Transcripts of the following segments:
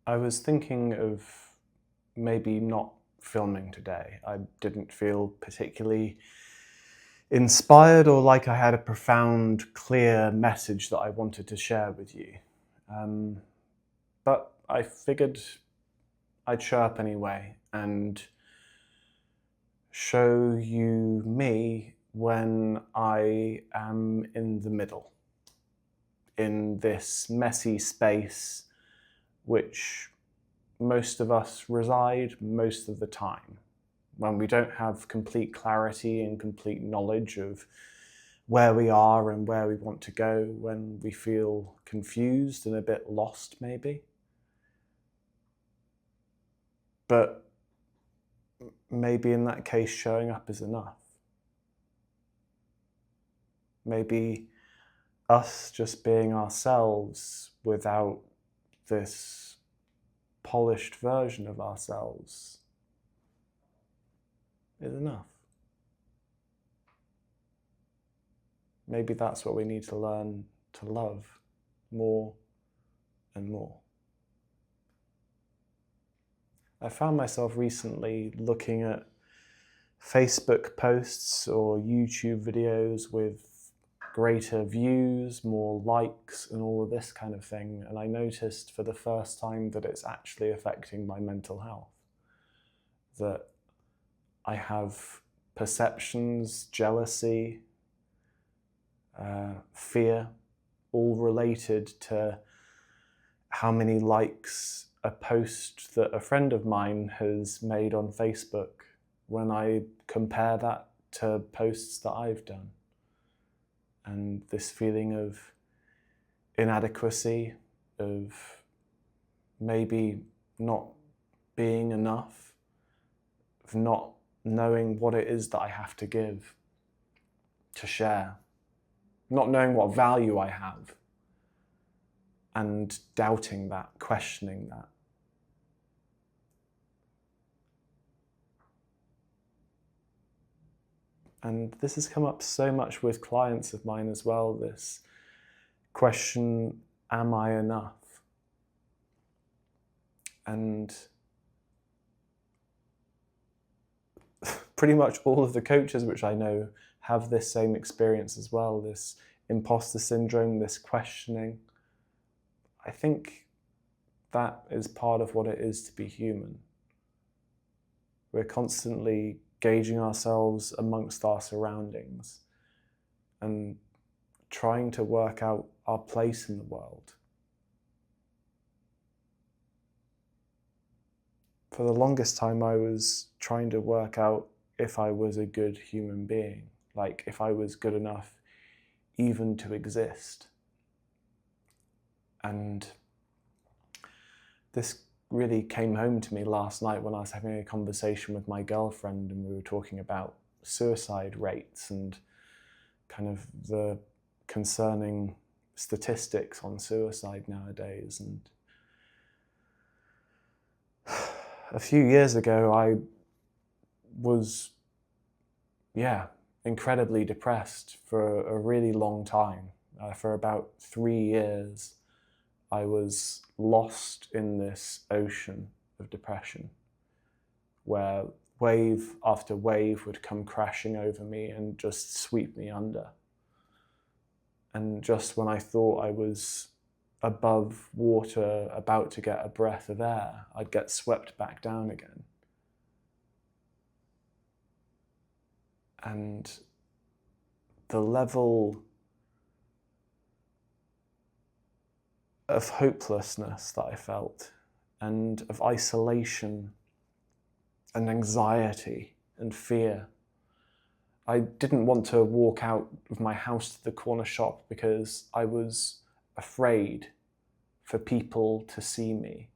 I was thinking of maybe not filming today. I didn't feel particularly inspired or like I had a profound, clear message that I wanted to share with you. Um, but I figured I'd show up anyway and show you me when I am in the middle, in this messy space which most of us reside most of the time, when we don't have complete clarity and complete knowledge of where we are and where we want to go, when we feel confused and a bit lost maybe. But maybe in that case, showing up is enough. Maybe us just being ourselves without this polished version of ourselves is enough. Maybe that's what we need to learn to love more and more. I found myself recently looking at Facebook posts or YouTube videos with greater views, more likes, and all of this kind of thing, and I noticed for the first time that it's actually affecting my mental health. That I have perceptions, jealousy, fear, all related to how many likes a post that a friend of mine has made on Facebook when I compare that to posts that I've done. And this feeling of inadequacy, of maybe not being enough, of not knowing what it is that I have to give, to share, not knowing what value I have, and doubting that, questioning that. And this has come up so much with clients of mine as well, this question, am I enough? And pretty much all of the coaches which I know have this same experience as well, this imposter syndrome, this questioning. I think that is part of what it is to be human. We're constantly gauging ourselves amongst our surroundings and trying to work out our place in the world. For the longest time, I was trying to work out if I was a good human being, like if I was good enough even to exist. And this really came home to me last night when I was having a conversation with my girlfriend and we were talking about suicide rates and kind of the concerning statistics on suicide nowadays. And a few years ago, I was, incredibly depressed for a really long time. For about 3 years, I was lost in this ocean of depression where wave after wave would come crashing over me and just sweep me under. And just when I thought I was above water, about to get a breath of air, I'd get swept back down again. And the level of hopelessness that I felt, and of isolation and anxiety and fear. I didn't want to walk out of my house to the corner shop because I was afraid for people to see me,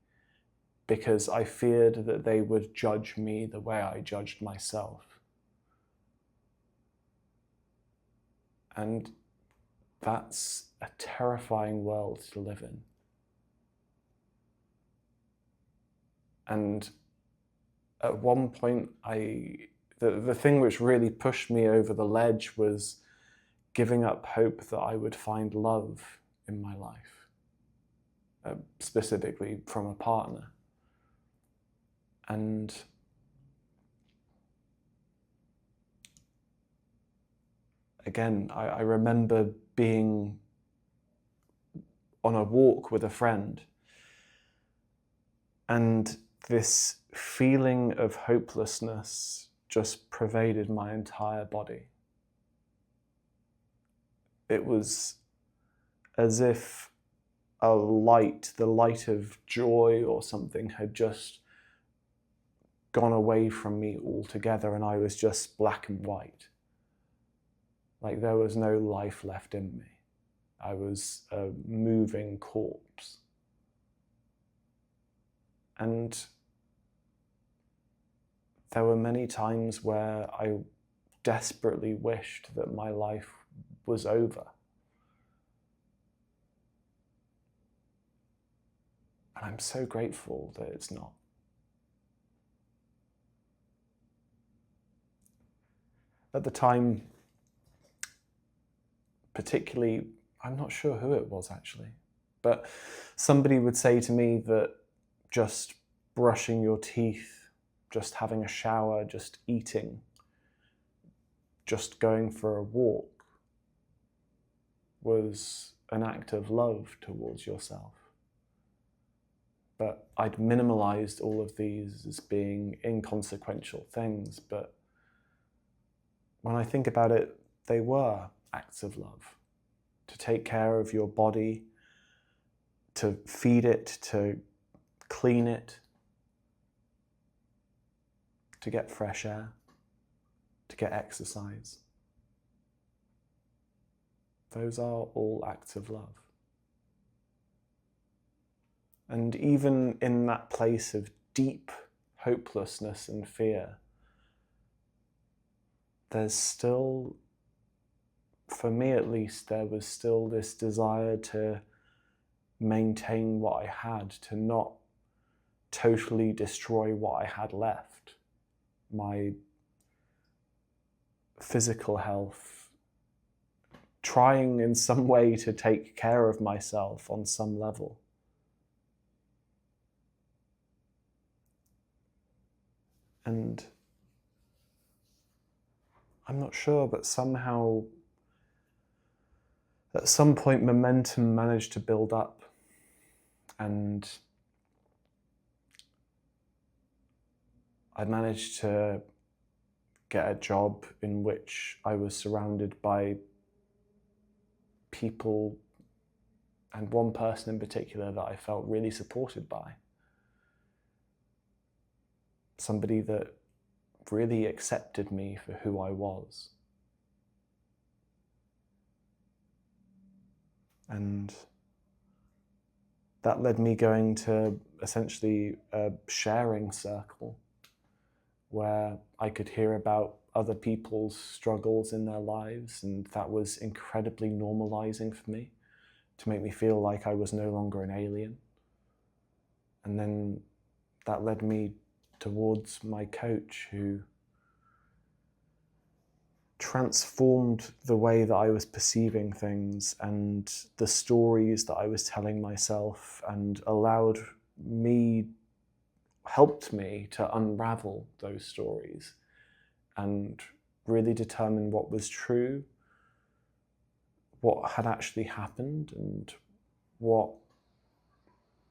because I feared that they would judge me the way I judged myself. And that's a terrifying world to live in. And at one point, the thing which really pushed me over the ledge was giving up hope that I would find love in my life. specifically from a partner. And again, I remember being on a walk with a friend, and this feeling of hopelessness just pervaded my entire body. It was as if the light of joy or something had just gone away from me altogether, and I was just black and white. Like there was no life left in me. I was a moving corpse. And there were many times where I desperately wished that my life was over. And I'm so grateful that it's not. At the time, particularly, I'm not sure who it was actually, but somebody would say to me that just brushing your teeth, just having a shower, just eating, just going for a walk was an act of love towards yourself. But I'd minimalized all of these as being inconsequential things, but when I think about it, they were acts of love. To take care of your body, to feed it, to clean it, to get fresh air, to get exercise. Those are all acts of love. And even in that place of deep hopelessness and fear, there's still, for me at least, there was still this desire to maintain what I had, to not totally destroy what I had left. My physical health, trying in some way to take care of myself on some level. And I'm not sure, but somehow at some point momentum managed to build up, and I managed to get a job in which I was surrounded by people, and one person in particular that I felt really supported by. Somebody that really accepted me for who I was. And that led me going to essentially a sharing circle where I could hear about other people's struggles in their lives, and that was incredibly normalizing for me, to make me feel like I was no longer an alien. And then that led me towards my coach, who transformed the way that I was perceiving things and the stories that I was telling myself, and helped me to unravel those stories and really determine what was true, what had actually happened, and what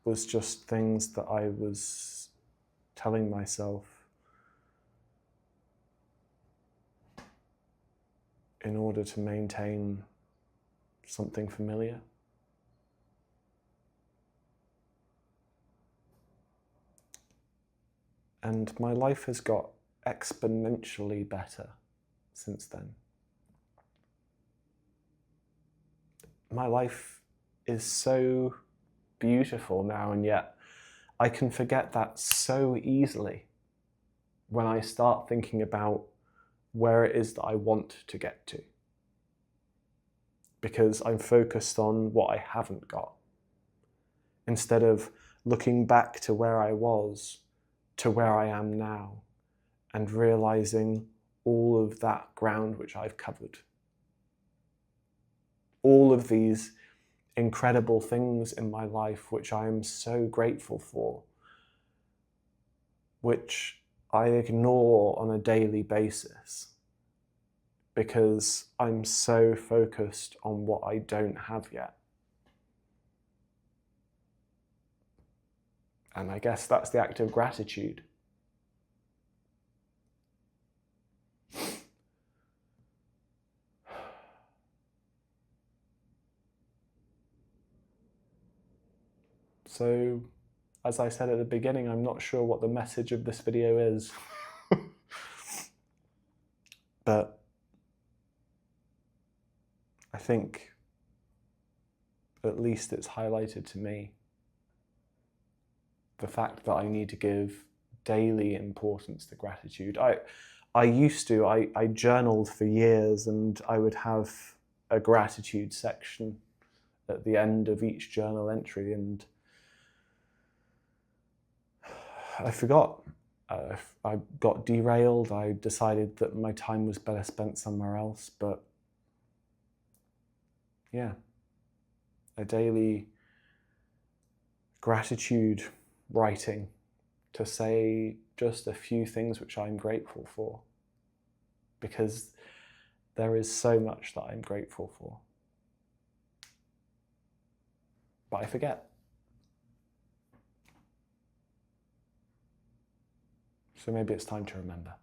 was just things that I was telling myself in order to maintain something familiar. And my life has got exponentially better since then. My life is so beautiful now, and yet I can forget that so easily when I start thinking about where it is that I want to get to, because I'm focused on what I haven't got, instead of looking back to where I was, to where I am now, and realizing all of that ground which I've covered. All of these incredible things in my life which I am so grateful for, which I ignore on a daily basis because I'm so focused on what I don't have yet. And I guess that's the act of gratitude. So, as I said at the beginning, I'm not sure what the message of this video is. But I think at least it's highlighted to me the fact that I need to give daily importance to gratitude. I journaled for years, and I would have a gratitude section at the end of each journal entry, and I forgot. I got derailed. I decided that my time was better spent somewhere else, but yeah, a daily gratitude writing to say just a few things which I'm grateful for, because there is so much that I'm grateful for, but I forget. So maybe it's time to remember.